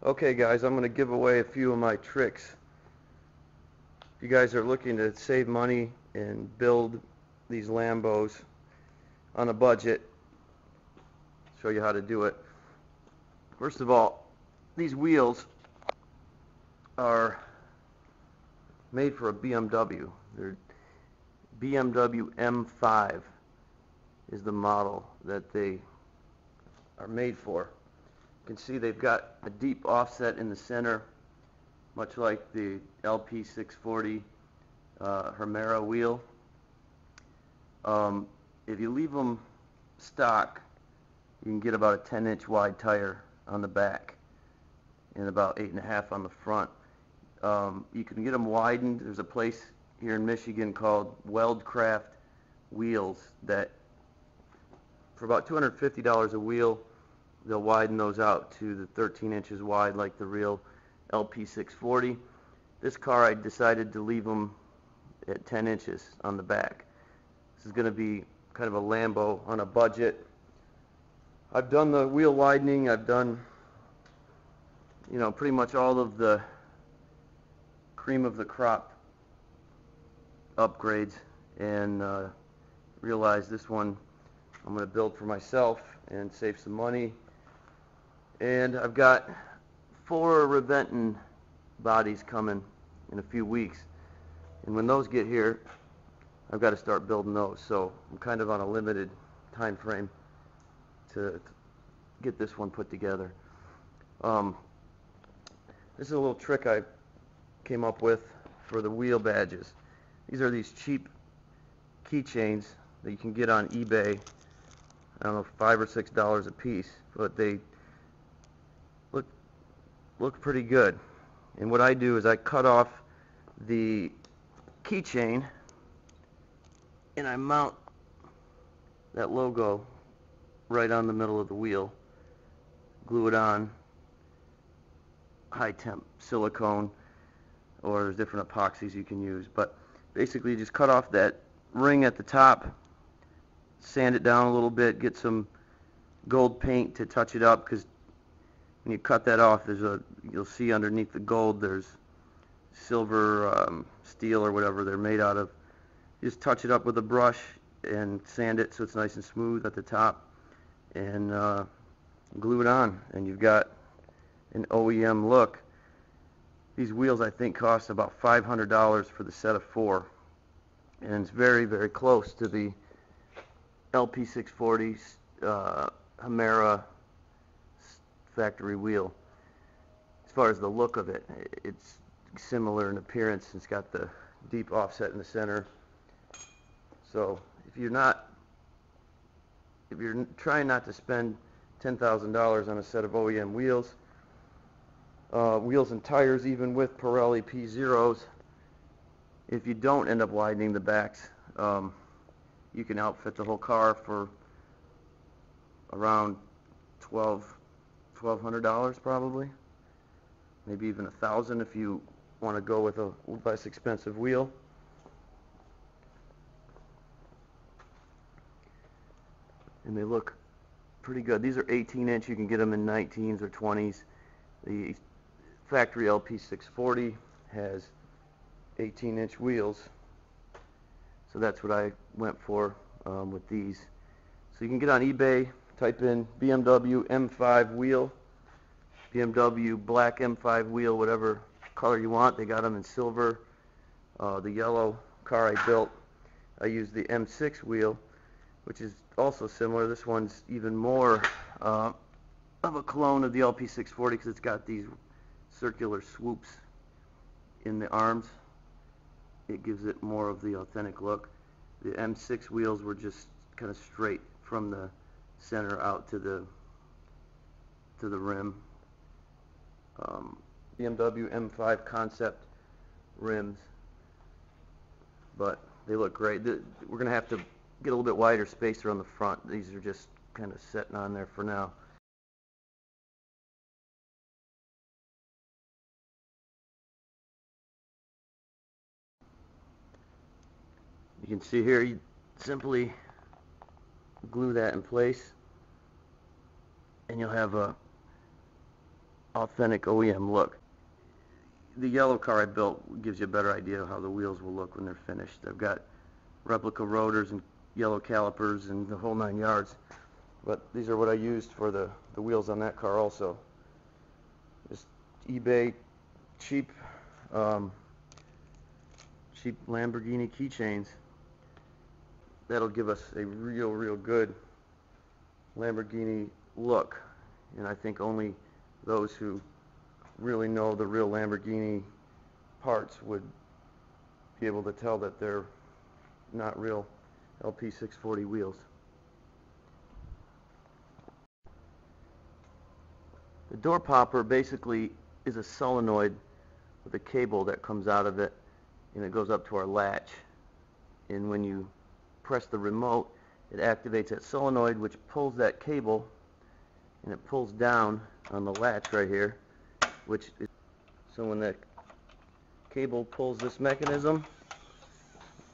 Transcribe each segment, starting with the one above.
Okay guys, I'm going to give away a few of my tricks. If you guys are looking to save money and build these Lambos on a budget, I'll show you how to do it. First of all, these wheels are made for a BMW. They're BMW M5 is the model that they are made for. You can see they've got a deep offset in the center, much like the LP640 Himera wheel. If you leave them stock, you can get about a 10-inch wide tire on the back and about 8.5 on the front. You can get them widened. There's a place here in Michigan called Weldcraft Wheels that for about $250 a wheel, they'll widen those out to the 13 inches wide like the real LP640. This car, I decided to leave them at 10 inches on the back. This is going to be kind of a Lambo on a budget. I've done the wheel widening. I've done, pretty much all of the cream of the crop upgrades, and realized this one I'm going to build for myself and save some money. And I've got 4 Reventon bodies coming in a few weeks, and when those get here, I've got to start building those. So I'm kind of on a limited time frame to get this one put together. This is a little trick I came up with for the wheel badges. These are these cheap keychains that you can get on eBay. I don't know, $5 or $6 a piece, but they look pretty good. And what I do is I cut off the keychain and I mount that logo right on the middle of the wheel, glue it on, high temp silicone, or there's different epoxies you can use, but basically you just cut off that ring at the top, sand it down a little bit, get some gold paint to touch it up, because when you cut that off, you'll see underneath the gold there's silver, steel, or whatever they're made out of. You just touch it up with a brush and sand it so it's nice and smooth at the top, and glue it on, and you've got an OEM look. These wheels, I think, cost about $500 for the set of 4, and it's very, very close to the LP640 Himera factory wheel. As far as the look of it, it's similar in appearance. It's got the deep offset in the center. So if you're trying not to spend $10,000 on a set of OEM wheels, wheels and tires, even with Pirelli P0s, if you don't end up widening the backs, you can outfit the whole car for around $1,200 probably, maybe even $1,000 if you want to go with a less expensive wheel. And they look pretty good. These are 18-inch. You can get them in 19s or 20s. The factory LP640 has 18-inch wheels, so that's what I went for with these. So you can get on eBay, type in BMW M5 wheel, BMW black M5 wheel, whatever color you want. They got them in silver. The yellow car I built, I used the M6 wheel, which is also similar. This one's even more of a clone of the LP640 because it's got these circular swoops in the arms. It gives it more of the authentic look. The M6 wheels were just kind of straight from the center out to the rim. BMW M5 concept rims, but they look great. We're going to have to get a little bit wider spacer on the front. These are just kind of sitting on there for now. You can see here, you simply glue that in place and you'll have a authentic OEM look. The yellow car I built gives you a better idea of how the wheels will look when they're finished. I've got replica rotors and yellow calipers and the whole 9 yards. But these are what I used for the wheels on that car also. Just eBay cheap cheap Lamborghini keychains. That'll give us a real good Lamborghini look. And I think only those who really know the real Lamborghini parts would be able to tell that they're not real LP640 wheels. The door popper basically is a solenoid with a cable that comes out of it, and it goes up to our latch. And when you press the remote, it activates that solenoid, which pulls that cable, and it pulls down on the latch right here, so when that cable pulls this mechanism,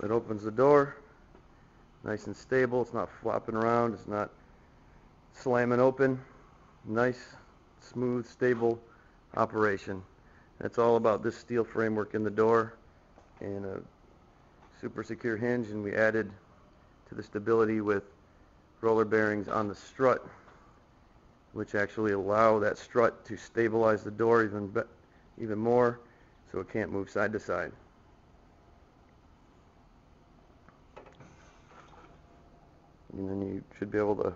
it opens the door, nice and stable. It's not flopping around, it's not slamming open. Nice, smooth, stable operation. That's all about this steel framework in the door and a super secure hinge, and we added to the stability with roller bearings on the strut, which actually allow that strut to stabilize the door even more, so it can't move side to side. And then you should be able to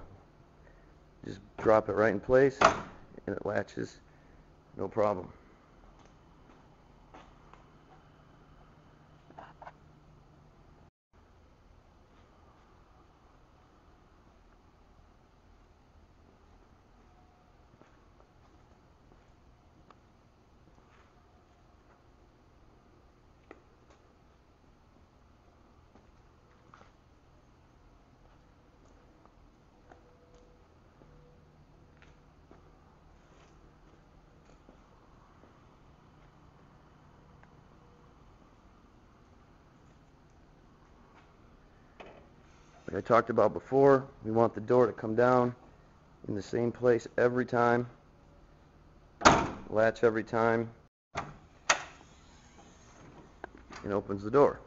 just drop it right in place and it latches no problem. Like I talked about before, we want the door to come down in the same place every time, latch every time, and opens the door.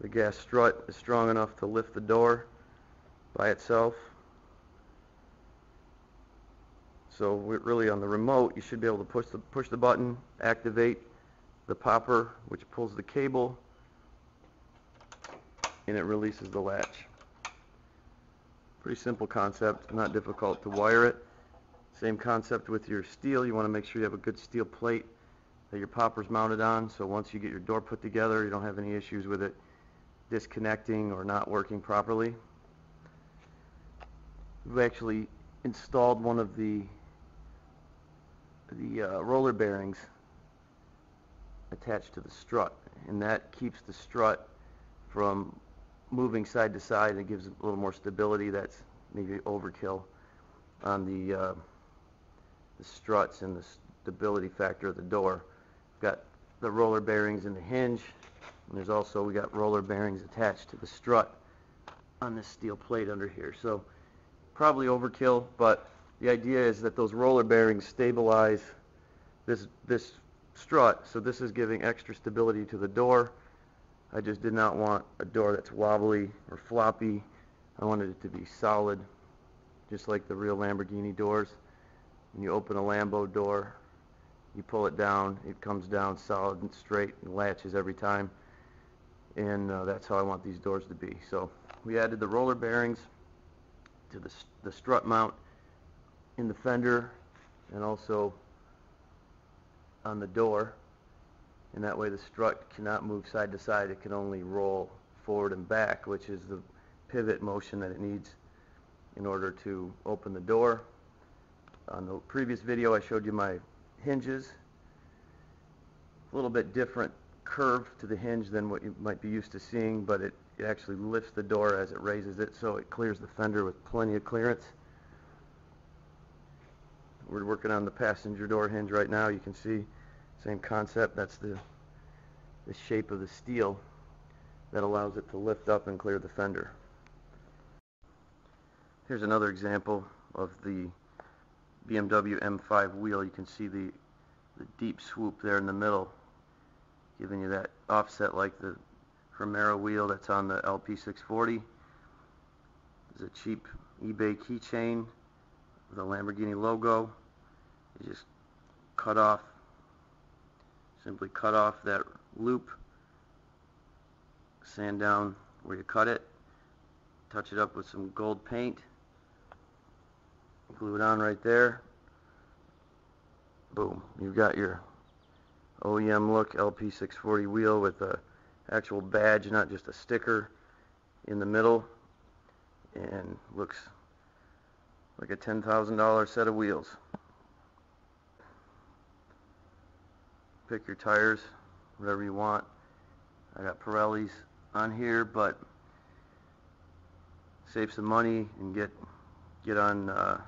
The gas strut is strong enough to lift the door by itself. So really on the remote, you should be able to push the button, activate the popper, which pulls the cable, and it releases the latch. Pretty simple concept, not difficult to wire it. Same concept with your steel. You want to make sure you have a good steel plate that your popper's mounted on, so once you get your door put together, you don't have any issues with it disconnecting or not working properly. We've actually installed one of the roller bearings attached to the strut, and that keeps the strut from moving side to side. It gives it a little more stability. That's maybe overkill on the struts and the stability factor of the door. We've got the roller bearings in the hinge, and there's also, we got roller bearings attached to the strut on this steel plate under here. So probably overkill, but the idea is that those roller bearings stabilize this strut, so this is giving extra stability to the door. I just did not want a door that's wobbly or floppy. I wanted it to be solid, just like the real Lamborghini doors. When you open a Lambo door, you pull it down, it comes down solid and straight and latches every time. And that's how I want these doors to be. So we added the roller bearings to the strut mount in the fender and also on the door, and that way the strut cannot move side to side. It can only roll forward and back, which is the pivot motion that it needs in order to open the door. On the previous video I showed you my hinges. A little bit different curve to the hinge than what you might be used to seeing, but it actually lifts the door as it raises it, so it clears the fender with plenty of clearance. We're working on the passenger door hinge right now. You can see same concept. That's the shape of the steel that allows it to lift up and clear the fender. Here's another example of the BMW M5 wheel. You can see the deep swoop there in the middle, giving you that offset like the Primera wheel that's on the LP640. It's a cheap eBay keychain with a Lamborghini logo. You just simply cut off that loop, sand down where you cut it, touch it up with some gold paint, glue it on right there. Boom, you've got your OEM look LP640 wheel with a actual badge, not just a sticker, in the middle, and looks like a $10,000 set of wheels. Pick your tires, whatever you want. I got Pirellis on here, but save some money and get on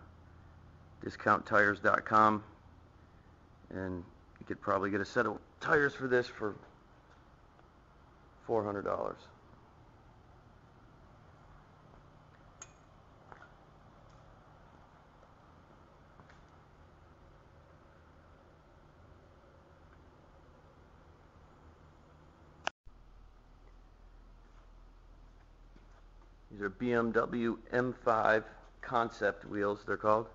discounttires.com, and you could probably get a set of tires for this for $400. These are BMW M5 concept wheels, they're called.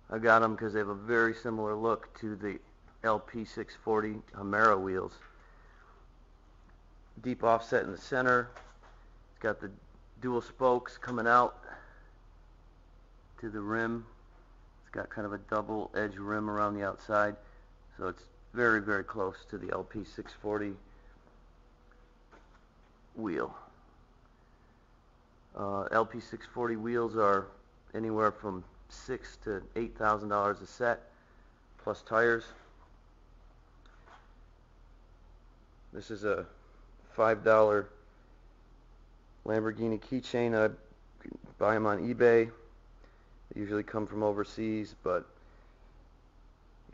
I got them because they have a very similar look to the LP640 Primera wheels. Deep offset in the center. It's got the dual spokes coming out to the rim. It's got kind of a double edge rim around the outside, so it's very, very close to the LP640 wheel. LP640 wheels are anywhere from $6,000 to $8,000 a set, plus tires. This is a $5 Lamborghini keychain. I buy them on eBay. They usually come from overseas, but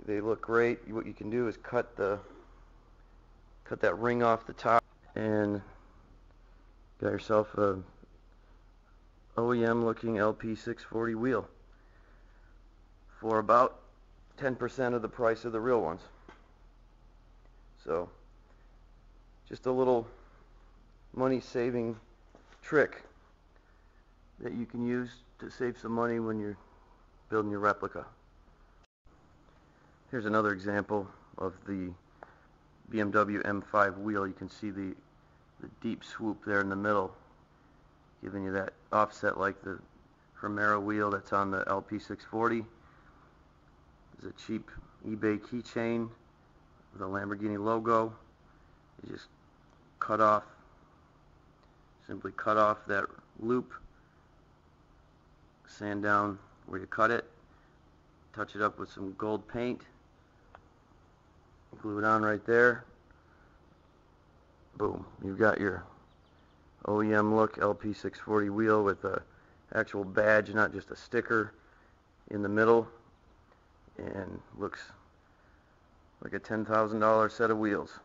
they look great. What you can do is cut that ring off the top, and got yourself a OEM looking LP640 wheel for about 10% of the price of the real ones. So just a little money saving trick that you can use to save some money when you're building your replica. Here's another example of the BMW M5 wheel. You can see the deep swoop there in the middle, giving you that offset like the Primera wheel that's on the LP640. It's a cheap eBay keychain with a Lamborghini logo. You just simply cut off that loop, sand down where you cut it, touch it up with some gold paint, glue it on right there. Boom, you've got your OEM look LP640 wheel with a actual badge, not just a sticker, in the middle, and looks like a $10,000 set of wheels.